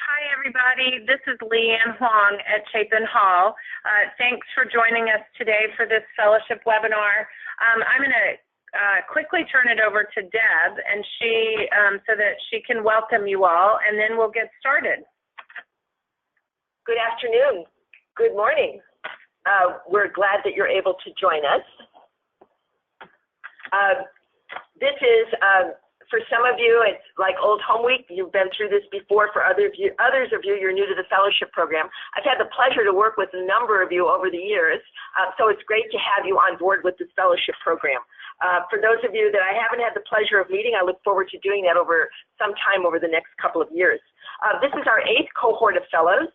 Hi, everybody. This is Leanne Huang at Chapin Hall. Thanks for joining us today for this fellowship webinar. I'm going to quickly turn it over to Deb, and so that she can welcome you all, and then we'll get started. Good afternoon. Good morning. We're glad that you're able to join us. This is, for some of you, it's like old home week. You've been through this before. For others of you, you're new to the fellowship program. I've had the pleasure to work with a number of you over the years, so it's great to have you on board with this fellowship program. For those of you that I haven't had the pleasure of meeting, I look forward to doing that over some time over the next couple of years. This is our 8th cohort of fellows.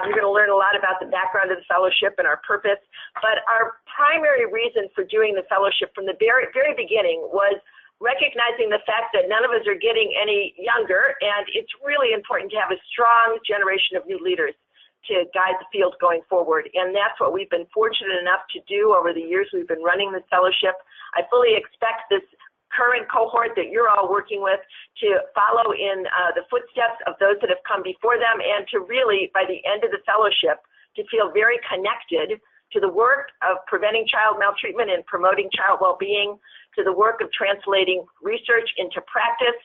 You're going to learn a lot about the background of the fellowship and our purpose, but our primary reason for doing the fellowship from the very beginning was recognizing the fact that none of us are getting any younger, and it's really important to have a strong generation of new leaders to guide the field going forward, and that's what we've been fortunate enough to do over the years we've been running this fellowship. I fully expect this current cohort that you're all working with to follow in the footsteps of those that have come before them, and to really, by the end of the fellowship, to feel very connected to the work of preventing child maltreatment and promoting child well-being, to the work of translating research into practice,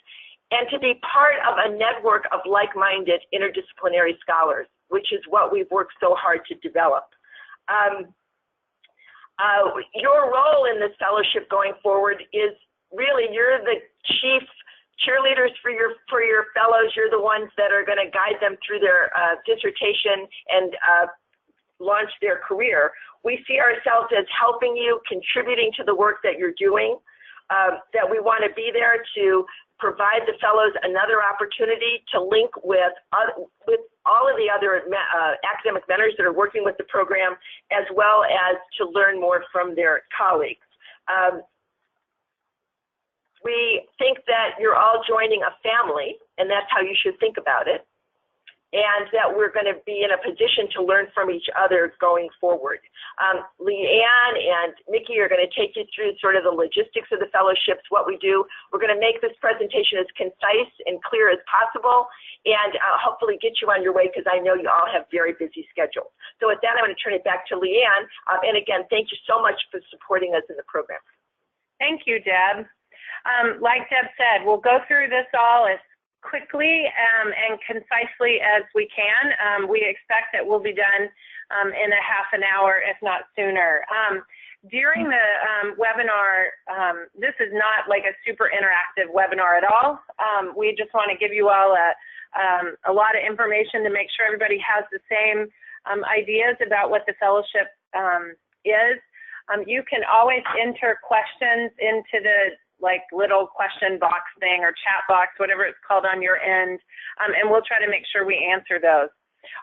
and to be part of a network of like-minded interdisciplinary scholars, which is what we've worked so hard to develop. Your role in this fellowship going forward is really, you're the chief cheerleaders for your fellows. You're the ones that are going to guide them through their dissertation and launch their career. We see ourselves as helping you, contributing to the work that you're doing, that we want to be there to provide the fellows another opportunity to link with all of the other academic mentors that are working with the program, as well as to learn more from their colleagues. We think that you're all joining a family, and that's how you should think about it, and that we're going to be in a position to learn from each other going forward. Leanne and Mickey are going to take you through sort of the logistics of the fellowships, what we do. We're going to make this presentation as concise and clear as possible, and hopefully get you on your way, because I know you all have very busy schedules. So with that, I'm going to turn it back to Leanne, and again, thank you so much for supporting us in the program. Thank you, Deb. Like Deb said, we'll go through this all as quickly and concisely as we can. We expect that we'll be done in a half an hour, if not sooner. During the webinar, this is not like a super interactive webinar at all. We just want to give you all a lot of information to make sure everybody has the same ideas about what the fellowship is. You can always enter questions into the little question box thing or chat box, whatever it's called on your end, and we'll try to make sure we answer those.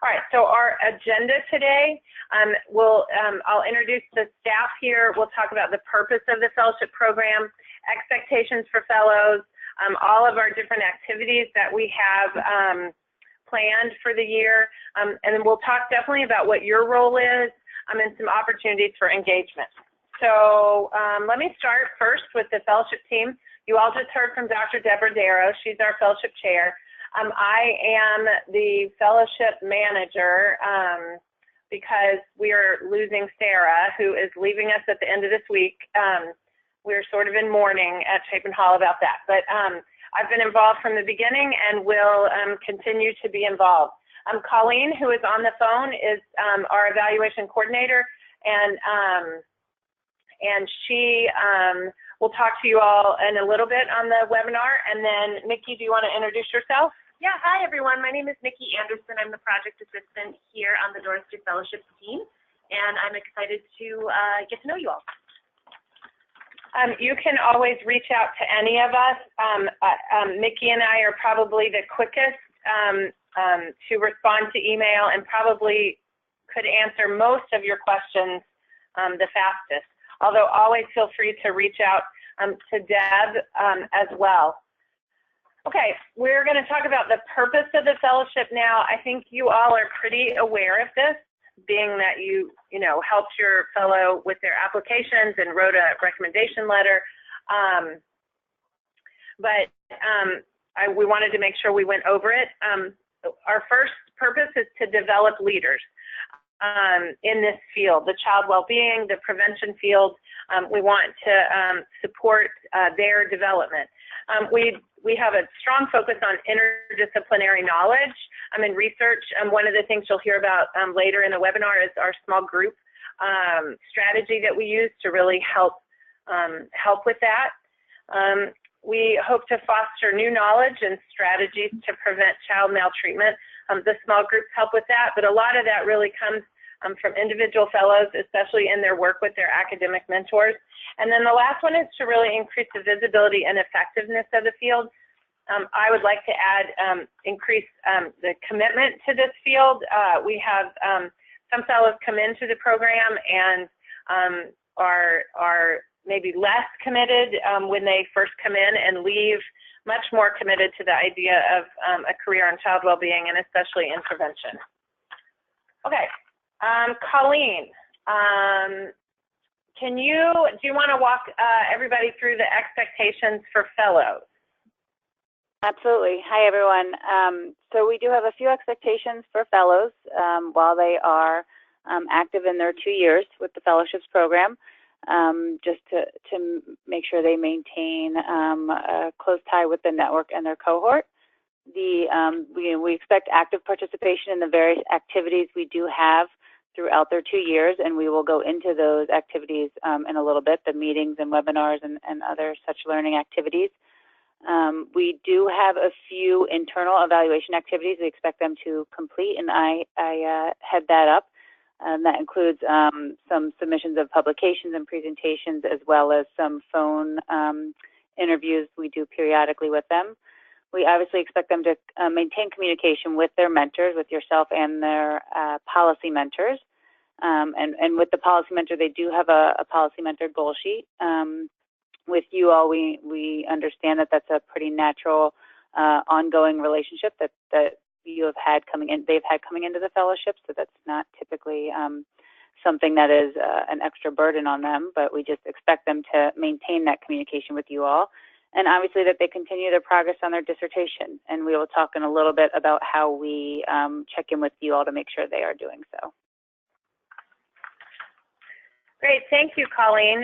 All right, so our agenda today, I'll introduce the staff here. We'll talk about the purpose of the fellowship program, expectations for fellows, all of our different activities that we have planned for the year, and then we'll talk definitely about what your role is and some opportunities for engagement. So let me start first with the fellowship team. You all just heard from Dr. Deborah Darrow. She's our fellowship chair. I am the fellowship manager because we are losing Sarah, who is leaving us at the end of this week. We're sort of in mourning at Chapin Hall about that. But I've been involved from the beginning and will continue to be involved. Colleen, who is on the phone, is our evaluation coordinator, and she will talk to you all in a little bit on the webinar. And then, Mickey, do you want to introduce yourself? Yeah, hi everyone. My name is Mickey Anderson. I'm the project assistant here on the Doris Fellowship team, and I'm excited to get to know you all. You can always reach out to any of us. Mickey and I are probably the quickest to respond to email, and probably could answer most of your questions the fastest. Although always feel free to reach out to Deb as well. Okay, we're going to talk about the purpose of the fellowship now. I think you all are pretty aware of this, being that you helped your fellow with their applications and wrote a recommendation letter. We wanted to make sure we went over it. our first purpose is to develop leaders in this field, the child well-being, the prevention field. We want to support their development. We have a strong focus on interdisciplinary knowledge and research. One of the things you'll hear about later in the webinar is our small group strategy that we use to really help with that. We hope to foster new knowledge and strategies to prevent child maltreatment. The small groups help with that, but a lot of that really comes from individual fellows, especially in their work with their academic mentors. And then the last one is to really increase the visibility and effectiveness of the field. I would like to add increase the commitment to this field. We have some fellows come into the program and are maybe less committed when they first come in and leave much more committed to the idea of a career in child well-being and especially in prevention. Okay, Colleen, do you want to walk everybody through the expectations for fellows? Absolutely. Hi, everyone. So we do have a few expectations for fellows while they are active in their 2 years with the fellowships program, just to make sure they maintain a close tie with the network and their cohort. We expect active participation in the various activities we do have throughout their 2 years, and we will go into those activities in a little bit, the meetings and webinars and other such learning activities. We do have a few internal evaluation activities we expect them to complete, and I head that up. That includes some submissions of publications and presentations, as well as some phone interviews we do periodically with them. We obviously expect them to maintain communication with their mentors, with yourself and their policy mentors. And with the policy mentor, they do have a policy mentor goal sheet. With you all, we understand that that's a pretty natural ongoing relationship that you have had they've had coming into the fellowship, so that's not typically something that is an extra burden on them, but we just expect them to maintain that communication with you all. And obviously that they continue their progress on their dissertation. And we will talk in a little bit about how we check in with you all to make sure they are doing so. Great, thank you, Colleen.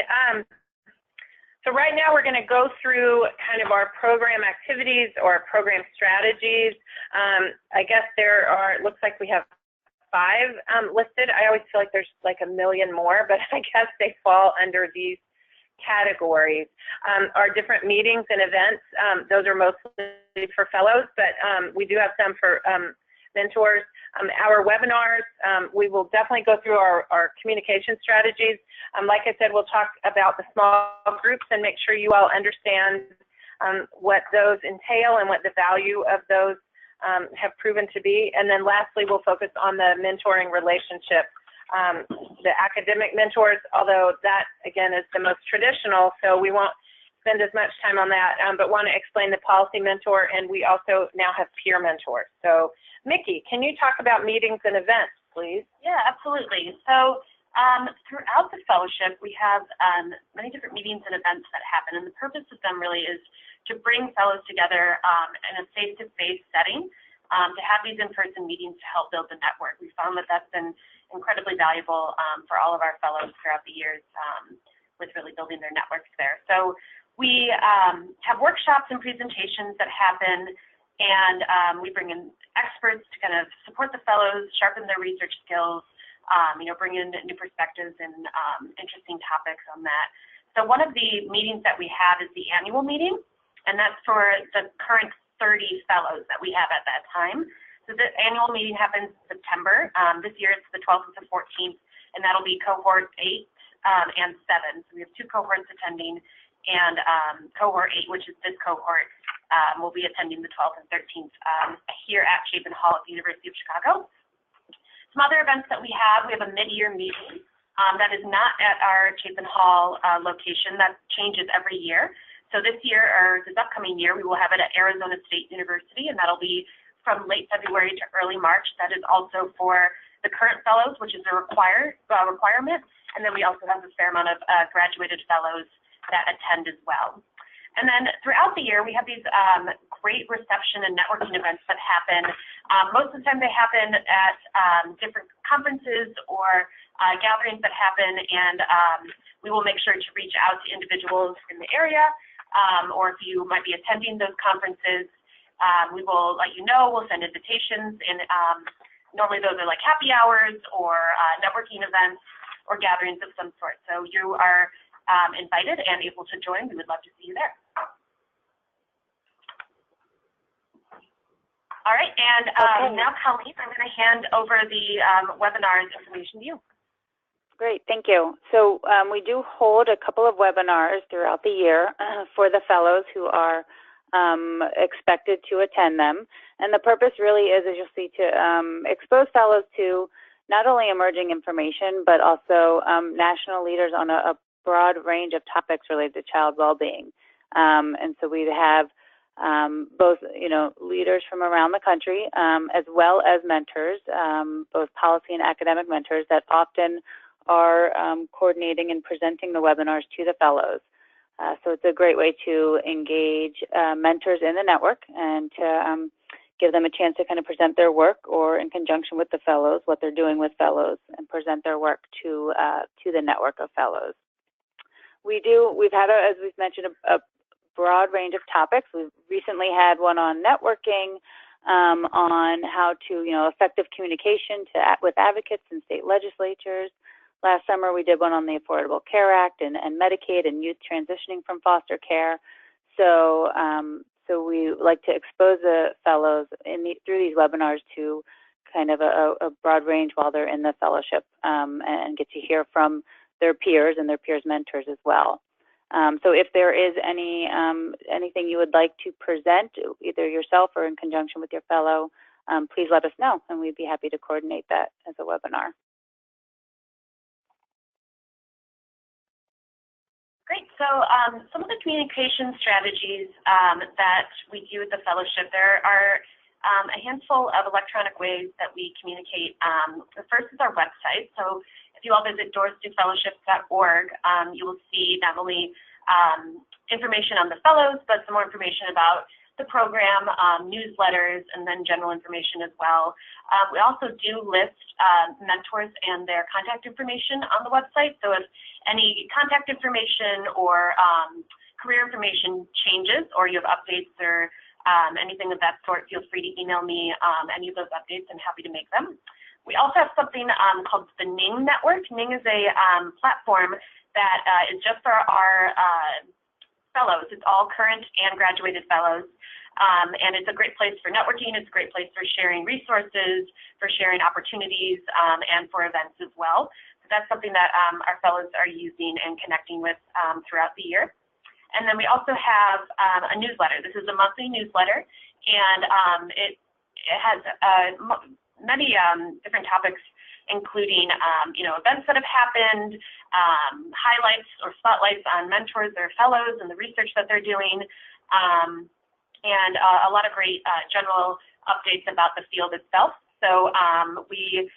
So right now we're going to go through kind of our program activities or program strategies. I guess it looks like we have 5 listed. I always feel like there's like a million more, but I guess they fall under these categories. Our different meetings and events, those are mostly for fellows, but we do have some for mentors. Our webinars, we will definitely go through our communication strategies. Like I said, we'll talk about the small groups and make sure you all understand what those entail and what the value of those have proven to be. And then lastly, we'll focus on the mentoring relationship. The academic mentors, although that, again, is the most traditional, so we won't spend as much time on that, but want to explain the policy mentor, and we also now have peer mentors. So, Mickey, can you talk about meetings and events, please? Yeah, absolutely. So throughout the fellowship, we have many different meetings and events that happen, and the purpose of them really is to bring fellows together in a face-to-face setting, to have these in-person meetings to help build the network. We found that that's been incredibly valuable for all of our fellows throughout the years with really building their networks there. So we have workshops and presentations that happen, and we bring in experts to kind of support the fellows, sharpen their research skills, bring in new perspectives and interesting topics on that. So one of the meetings that we have is the annual meeting, and that's for the current 30 fellows that we have at that time. So the annual meeting happens in September. This year it's the 12th to the 14th, and that'll be Cohort 8 and 7. So we have 2 cohorts attending, and Cohort 8, which is this cohort, will be attending the 12th and 13th here at Chapin Hall at the University of Chicago. Some other events that we have a mid-year meeting that is not at our Chapin Hall location. That changes every year. So this year, or this upcoming year, we will have it at Arizona State University, and that'll be from late February to early March. That is also for the current fellows, which is a requirement, and then we also have a fair amount of graduated fellows that attend as well. And then throughout the year, we have these great reception and networking events that happen. Most of the time they happen at different conferences or gatherings that happen, and we will make sure to reach out to individuals in the area, or if you might be attending those conferences, we will let you know. We'll send invitations, and normally those are like happy hours or networking events or gatherings of some sort. So you are invited and able to join. We would love to see you there. All right, and now, Colleen, I'm going to hand over the webinar's information to you. Great, thank you. So we do hold a couple of webinars throughout the year for the fellows who are expected to attend them. And the purpose really is, as you'll see, to expose fellows to not only emerging information, but also national leaders on a broad range of topics related to child well-being. And so we have both, leaders from around the country, as well as mentors, both policy and academic mentors that often are coordinating and presenting the webinars to the fellows. So it's a great way to engage mentors in the network and to give them a chance to kind of present their work, or in conjunction with the fellows, what they're doing with fellows, and present their work to the network of fellows. We've had, as we've mentioned, a broad range of topics. We've recently had one on networking, on how to, effective communication with advocates and state legislatures. Last summer, we did one on the Affordable Care Act and Medicaid and youth transitioning from foster care. So, so we like to expose the fellows through these webinars to kind of a broad range while they're in the fellowship, and get to hear from their peers and their peers' mentors as well. So if there is anything you would like to present, either yourself or in conjunction with your fellow, please let us know, and we'd be happy to coordinate that as a webinar. Great. So some of the communication strategies that we do at the fellowship, there are a handful of electronic ways that we communicate. The first is our website. So if you all visit dorisdofellowship.org, you will see not only information on the fellows, but some more information about the program, newsletters, and then general information as well. We also do list mentors and their contact information on the website. So if any contact information or career information changes, or you have updates or anything of that sort, feel free to email me any of those updates. I'm happy to make them. We also have something called the NING Network. NING is a platform that is just for our fellows. It's all current and graduated fellows. And it's a great place for networking. It's a great place for sharing resources, for sharing opportunities, and for events as well. So that's something that our fellows are using and connecting with throughout the year. And then we also have a newsletter. This is a monthly newsletter, and it has many different topics, including events that have happened, highlights or spotlights on mentors or fellows and the research that they're doing, and a lot of great general updates about the field itself. So we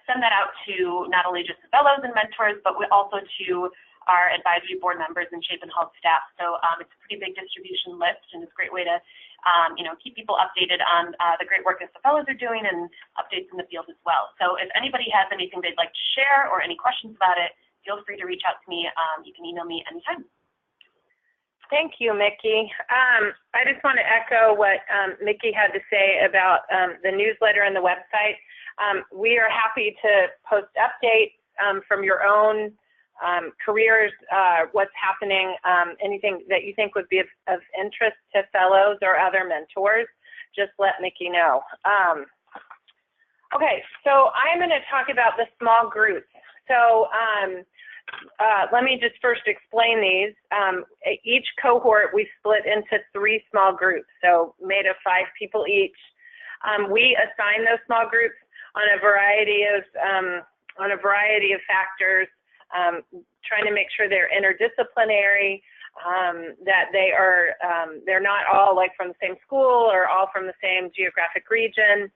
send that out to not only just the fellows and mentors, but we also to our advisory board members and Shape and Hall staff. So it's a pretty big distribution list, and it's a great way to keep people updated on the great work that the fellows are doing and updates in the field as well. So if anybody has anything they'd like to share or any questions about it, feel free to reach out to me. You can email me anytime. Thank you, Mickey. I just want to echo what Mickey had to say about the newsletter and the website. We are happy to post updates from your own careers, what's happening, anything that you think would be of interest to fellows or other mentors, just let Mickey know. Okay, so I'm going to talk about the small groups. So let me just first explain these. Each cohort we split into 3 small groups, so made of 5 people each. We assign those small groups on a variety of factors, trying to make sure they're interdisciplinary, that they're not all like from the same school or all from the same geographic region.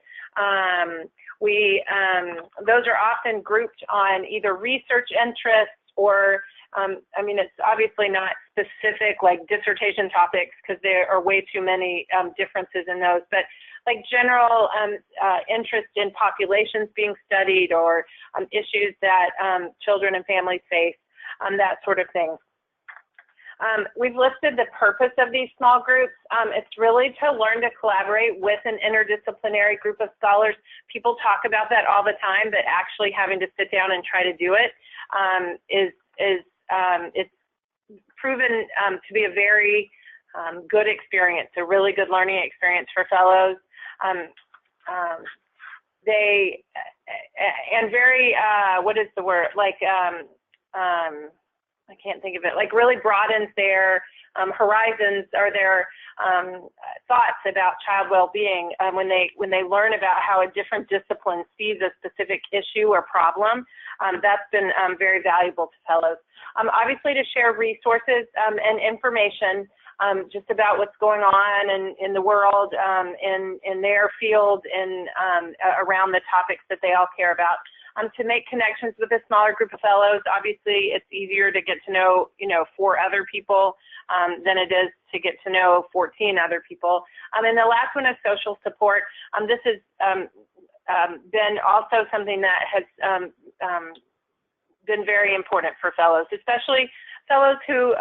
Those are often grouped on either research interests or I mean, it's obviously not specific like dissertation topics because there are way too many differences in those, but like general interest in populations being studied or issues that children and families face, that sort of thing. We've listed the purpose of these small groups. It's really to learn to collaborate with an interdisciplinary group of scholars. People talk about that all the time, but actually having to sit down and try to do it it's proven to be a very good experience, a really good learning experience for fellows. They and very what is the word, like I can't think of it, like really broadens their horizons or their thoughts about child well-being when they learn about how a different discipline sees a specific issue or problem. That's been very valuable to fellows. Obviously to share resources and information just about what's going on in the world, in their field, and around the topics that they all care about. To make connections with a smaller group of fellows, obviously it's easier to get to know, 4 other people than it is to get to know 14 other people. And the last one is social support. This has been also something that has been very important for fellows, especially fellows who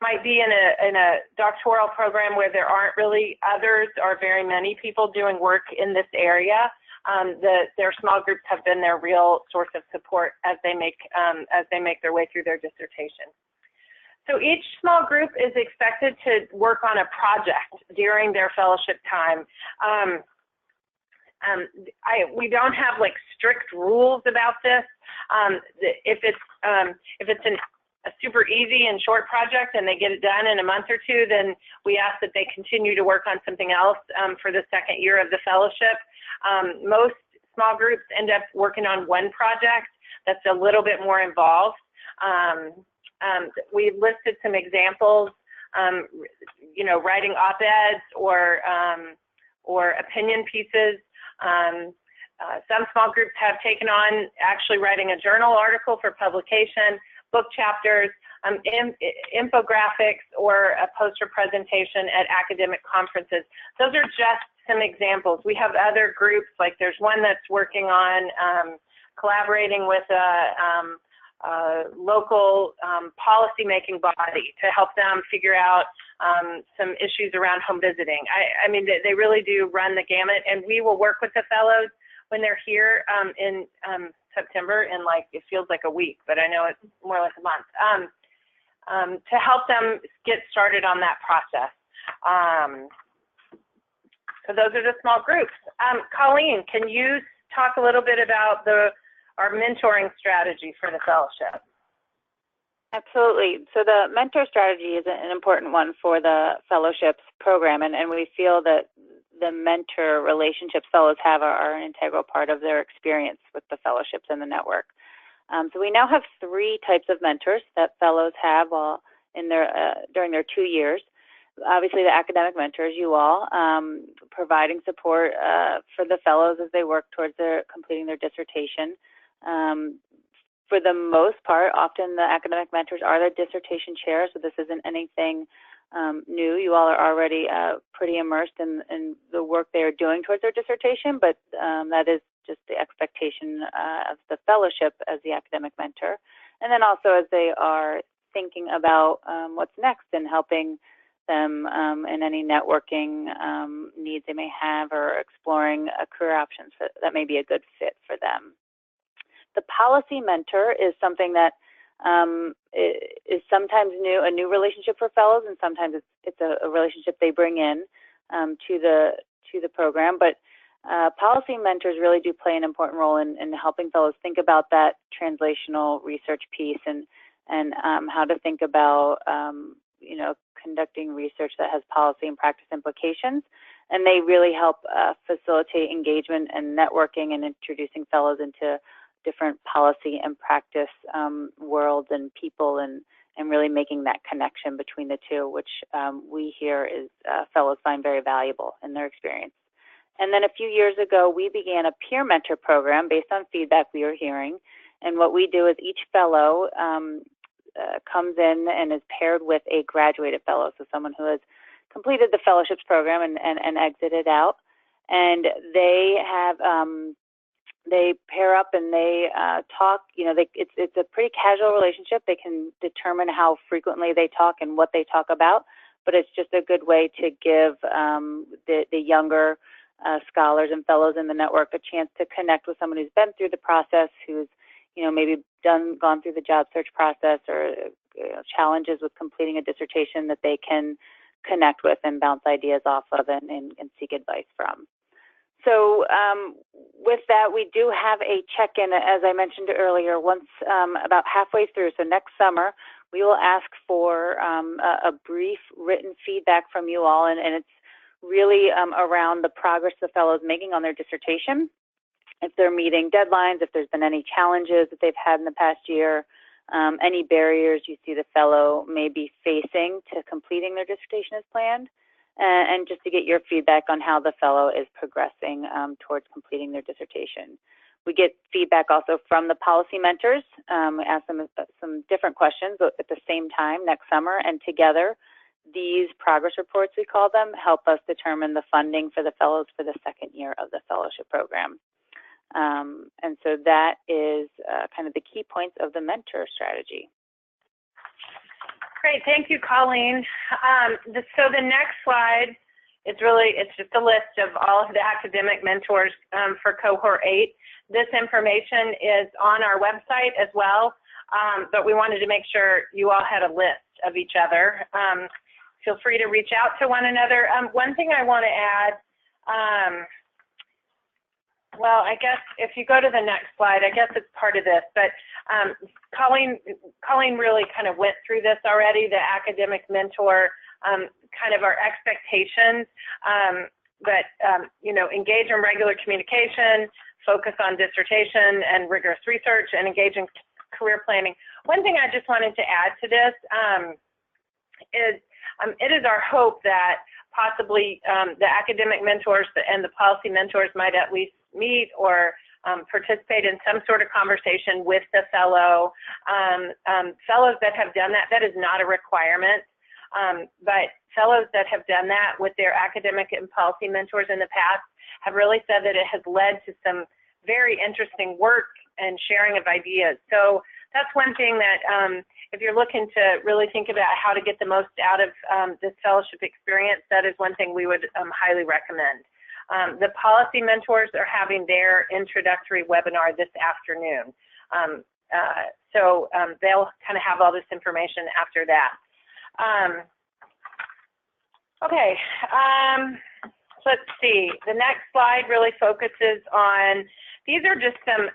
might be in a doctoral program where there aren't really others or very many people doing work in this area. Their small groups have been their real source of support as they make their way through their dissertation. So each small group is expected to work on a project during their fellowship time. We don't have like strict rules about this. If it's a super easy and short project and they get it done in a month or 2, then we ask that they continue to work on something else for the second year of the fellowship. Most small groups end up working on one project that's a little bit more involved. We listed some examples, writing op-eds or opinion pieces. Some small groups have taken on actually writing a journal article for publication, book chapters, infographics, or a poster presentation at academic conferences. Those are just some examples. We have other groups, like there's one that's working on collaborating with a local policy-making body to help them figure out some issues around home visiting. I mean, they really do run the gamut, and we will work with the fellows when they're here in September, in like, it feels like a week, but I know it's more like a month, to help them get started on that process. So those are the small groups. Colleen, can you talk a little bit about our mentoring strategy for the fellowship? Absolutely. So the mentor strategy is an important one for the fellowships program, and we feel that the mentor relationships fellows have are an integral part of their experience with the fellowships and the network. So we now have 3 types of mentors that fellows have while in during their 2 years. Obviously, the academic mentors, you all, providing support for the fellows as they work towards completing their dissertation. For the most part, often the academic mentors are the dissertation chairs, so this isn't anything new. You all are already pretty immersed in the work they are doing towards their dissertation, but that is just the expectation of the fellowship as the academic mentor. And then also as they are thinking about what's next and helping them in any networking needs they may have, or exploring career options that may be a good fit for them. The policy mentor is something that is sometimes a new relationship for fellows, and sometimes it's a relationship they bring in to the program. But policy mentors really do play an important role in helping fellows think about that translational research piece and how to think about conducting research that has policy and practice implications. And they really help facilitate engagement and networking and introducing fellows into different policy and practice worlds and people, and really making that connection between the two, which we hear is fellows find very valuable in their experience. And then a few years ago, we began a peer mentor program based on feedback we were hearing. And what we do is each fellow comes in and is paired with a graduated fellow, so someone who has completed the fellowships program and exited out. And they have they pair up and they talk. You know, it's a pretty casual relationship. They can determine how frequently they talk and what they talk about, but it's just a good way to give the younger scholars and fellows in the network a chance to connect with someone who's been through the process, who's, you know, maybe gone through the job search process, or challenges with completing a dissertation that they can connect with and bounce ideas off of and seek advice from. So with that, we do have a check-in, as I mentioned earlier, once about halfway through. So next summer, we will ask for a brief written feedback from you all, and it's really around the progress the fellows making on their dissertation, if they're meeting deadlines, if there's been any challenges that they've had in the past year, any barriers you see the fellow may be facing to completing their dissertation as planned, and just to get your feedback on how the fellow is progressing towards completing their dissertation. We get feedback also from the policy mentors. We ask them some different questions at the same time next summer, and together these progress reports, we call them, help us determine the funding for the fellows for the second year of the fellowship program. And so that is kind of the key points of the mentor strategy. Great, thank you, Colleen. So the next slide is it's just a list of all of the academic mentors for Cohort 8. This information is on our website as well, but we wanted to make sure you all had a list of each other. Feel free to reach out to one another. One thing I want to add, well, I guess if you go to the next slide, I guess it's part of this, but Colleen really kind of went through this already, the academic mentor, kind of our expectations, but, you know, engage in regular communication, focus on dissertation and rigorous research, and engage in career planning. One thing I just wanted to add to this is it is our hope that possibly the academic mentors and the policy mentors might at least meet or participate in some sort of conversation with the fellow. Fellows that have done that, that is not a requirement, but fellows that have done that with their academic and policy mentors in the past have really said that it has led to some very interesting work and sharing of ideas. So that's one thing that if you're looking to really think about how to get the most out of this fellowship experience, that is one thing we would highly recommend. The policy mentors are having their introductory webinar this afternoon. So they'll kind of have all this information after that. Okay, let's see. The next slide really focuses on, these are just some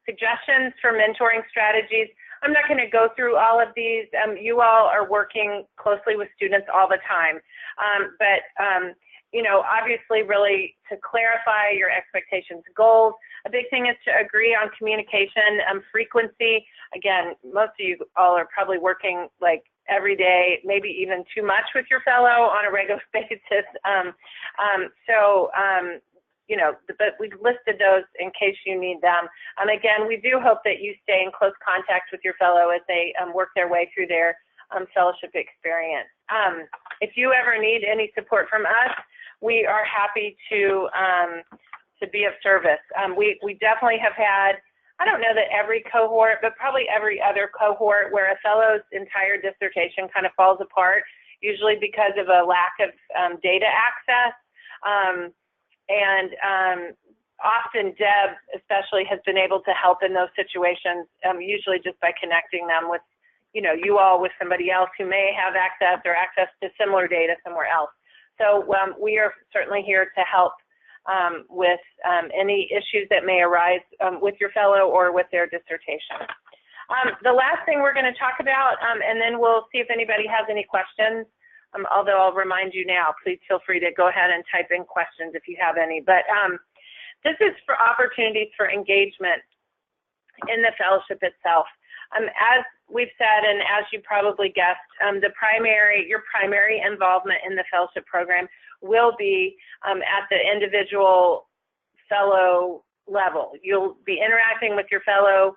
suggestions for mentoring strategies. I'm not going to go through all of these. You all are working closely with students all the time. You know, obviously really to clarify your expectations, goals. A big thing is to agree on communication frequency. Again, most of you all are probably working like every day, maybe even too much with your fellow on a regular basis. You know, but we've listed those in case you need them. Again, we do hope that you stay in close contact with your fellow as they work their way through their fellowship experience. If you ever need any support from us, we are happy to be of service. We definitely have had, I don't know that every cohort, but probably every other cohort where a fellow's entire dissertation kind of falls apart, usually because of a lack of data access. Often Deb especially has been able to help in those situations, usually just by connecting them with, you know, you all with somebody else who may have access or access to similar data somewhere else. So we are certainly here to help with any issues that may arise with your fellow or with their dissertation. The last thing we're going to talk about, and then we'll see if anybody has any questions, although I'll remind you now, please feel free to go ahead and type in questions if you have any. But this is for opportunities for engagement in the fellowship itself. As we've said, and as you probably guessed, your primary involvement in the fellowship program will be at the individual fellow level. You'll be interacting with your fellow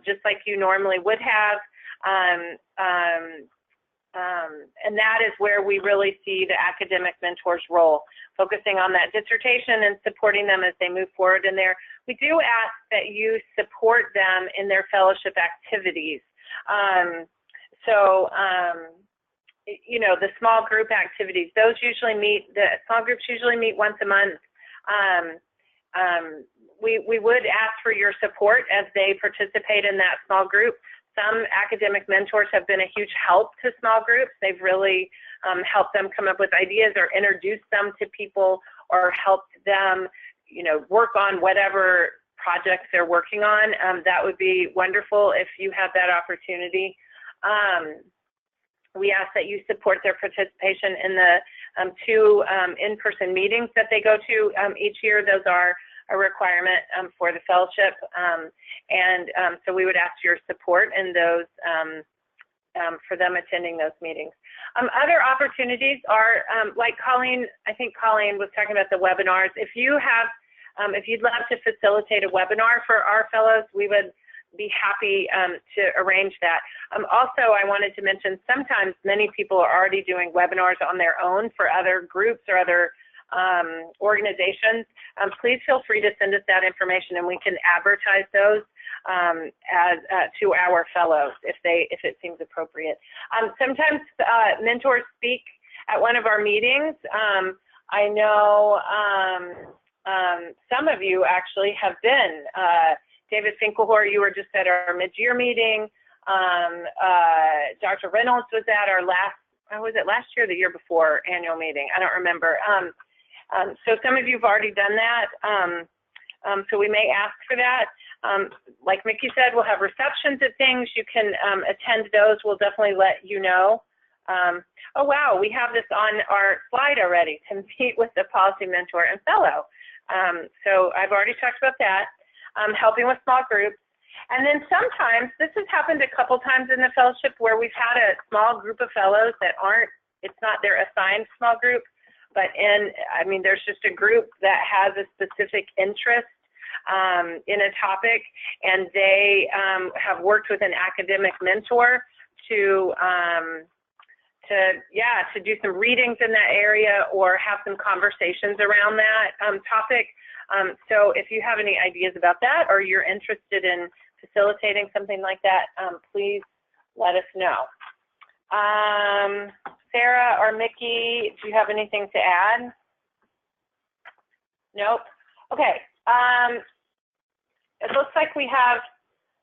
just like you normally would have. And that is where we really see the academic mentor's role, focusing on that dissertation and supporting them as they move forward in there. We do ask that you support them in their fellowship activities. You know, the small group activities, those usually meet, the small groups usually meet once a month. We would ask for your support as they participate in that small group. Some academic mentors have been a huge help to small groups. They've really helped them come up with ideas or introduced them to people or helped them, you know, work on whatever projects they're working on. That would be wonderful if you have that opportunity. We ask that you support their participation in the 2 in-person meetings that they go to each year. Those are a requirement for the fellowship, so we would ask your support in those for them attending those meetings. Other opportunities are like Colleen, I think Colleen was talking about the webinars. If you have, if you'd love to facilitate a webinar for our fellows, we would be happy to arrange that. Also, I wanted to mention sometimes many people are already doing webinars on their own for other groups or other organizations. Please feel free to send us that information and we can advertise those to our fellows if it seems appropriate. Sometimes mentors speak at one of our meetings. I know some of you actually have been. David Finkelhor, you were just at our mid-year meeting. Dr. Reynolds was at our was it last year or the year before annual meeting? I don't remember. So some of you have already done that. So we may ask for that. Like Mickey said, we'll have receptions at things. You can attend those. We'll definitely let you know. Oh, wow, we have this on our slide already, to meet with the policy mentor and fellow. So I've already talked about that. Helping with small groups. And then sometimes, this has happened a couple times in the fellowship where we've had a small group of fellows that aren't, it's not their assigned small group, but I mean, there's just a group that has a specific interest in a topic, and they have worked with an academic mentor to do some readings in that area or have some conversations around that topic. So if you have any ideas about that or you're interested in facilitating something like that, please let us know. Sarah or Mickey, do you have anything to add? Nope. Okay. It looks like we have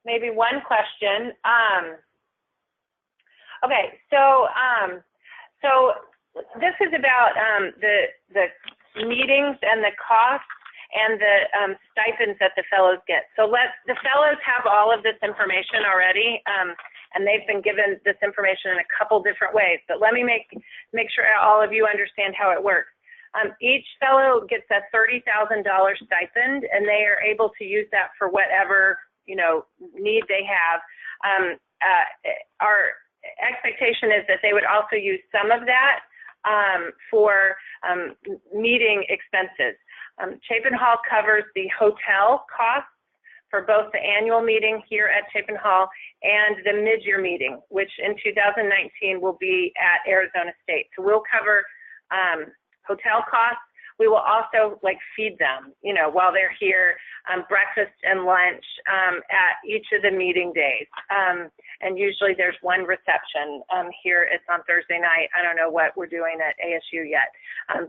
maybe one question. Okay, so this is about the meetings and the costs and the stipends that the fellows get. So the fellows have all of this information already, and they've been given this information in a couple different ways. But let me make sure all of you understand how it works. Each fellow gets a $30,000 stipend, and they are able to use that for whatever need they have. Our expectation is that they would also use some of that for meeting expenses. Chapin Hall covers the hotel costs for both the annual meeting here at Chapin Hall and the mid-year meeting, which in 2019 will be at Arizona State. So we'll cover hotel costs. We will also feed them, while they're here, breakfast and lunch at each of the meeting days. And usually there's one reception. Here it's on Thursday night. I don't know what we're doing at ASU yet.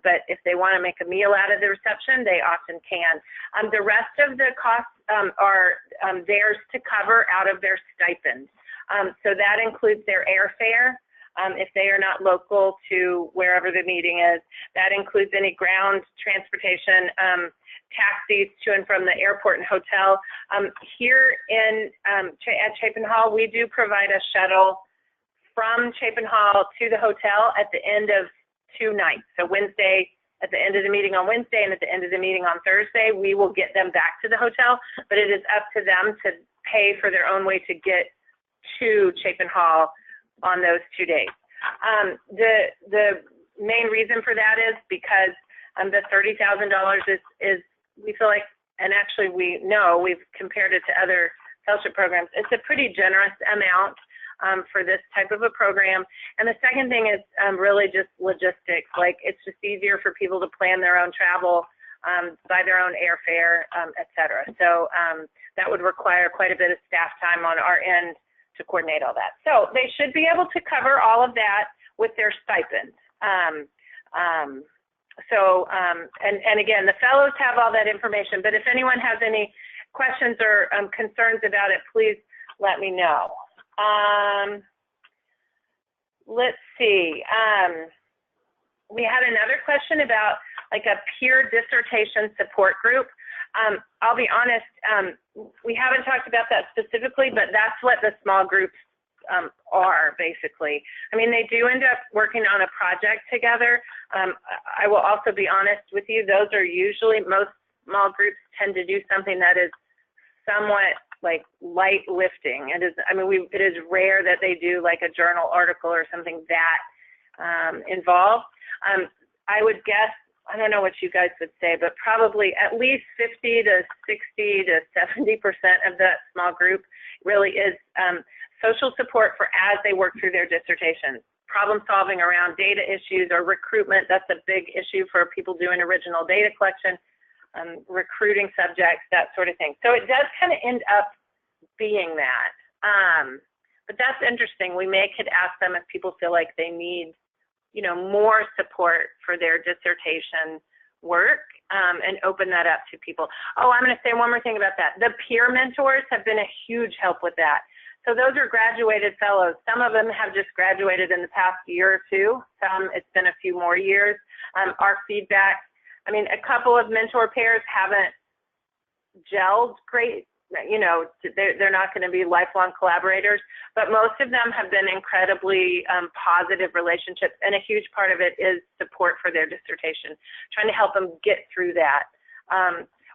But if they want to make a meal out of the reception, they often can. The rest of the costs are theirs to cover out of their stipend. So that includes their airfare. If they are not local to wherever the meeting is. That includes any ground transportation, taxis to and from the airport and hotel. Here at Chapin Hall, we do provide a shuttle from Chapin Hall to the hotel at the end of 2 nights. So Wednesday, at the end of the meeting on Wednesday and at the end of the meeting on Thursday, we will get them back to the hotel, but it is up to them to pay for their own way to get to Chapin Hall on those 2 days. The main reason for that is because the $30,000 is we feel like and actually we know, we've compared it to other fellowship programs, it's a pretty generous amount for this type of a program. And the second thing is really just logistics. Like, it's just easier for people to plan their own travel, buy their own airfare, et cetera. So that would require quite a bit of staff time on our end to coordinate all that. So they should be able to cover all of that with their stipend. And again, the fellows have all that information, but if anyone has any questions or concerns about it, please let me know. Let's see. We had another question about like a peer dissertation support group. I'll be honest, we haven't talked about that specifically, but that's what the small groups are basically. I mean, they do end up working on a project together. I will also be honest with you, those are usually, most small groups tend to do something that is somewhat like light lifting. It is, I mean, it is rare that they do like a journal article or something that involved. I would guess, I don't know what you guys would say, but probably at least 50 to 60 to 70% of that small group really is social support for as they work through their dissertation. Problem solving around data issues or recruitment, that's a big issue for people doing original data collection, recruiting subjects, that sort of thing. So it does kind of end up being that. But that's interesting. We could ask them if people feel like they need, you know, more support for their dissertation work, and open that up to people. Oh, I'm going to say one more thing about that. The peer mentors have been a huge help with that. So those are graduated fellows. Some of them have just graduated in the past year or two. Some, it's been a few more years. Our feedback, I mean, a couple of mentor pairs haven't gelled great. You know, they're not going to be lifelong collaborators, but most of them have been incredibly positive relationships, and a huge part of it is support for their dissertation, trying to help them get through that.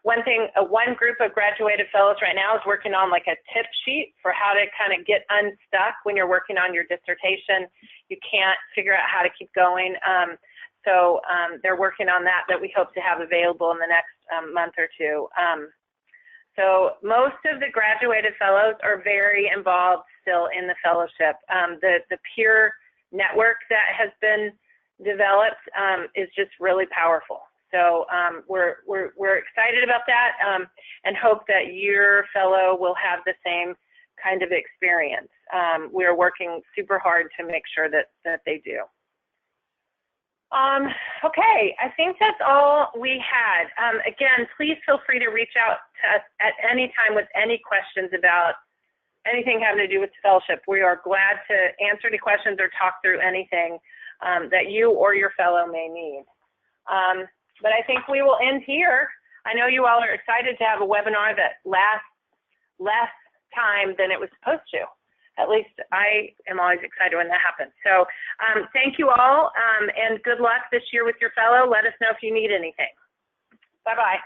One group of graduated fellows right now is working on like a tip sheet for how to kind of get unstuck when you're working on your dissertation. You can't figure out how to keep going. So they're working on that we hope to have available in the next month or two. So most of the graduated fellows are very involved still in the fellowship. The peer network that has been developed is just really powerful. So we're excited about that, and hope that your fellow will have the same kind of experience. We're working super hard to make sure that they do. Okay, I think that's all we had. Again, please feel free to reach out to us at any time with any questions about anything having to do with the fellowship. We are glad to answer any questions or talk through anything that you or your fellow may need. But I think we will end here. I know you all are excited to have a webinar that lasts less time than it was supposed to. At least I am always excited when that happens. So thank you all, and good luck this year with your fellow. Let us know if you need anything. Bye-bye.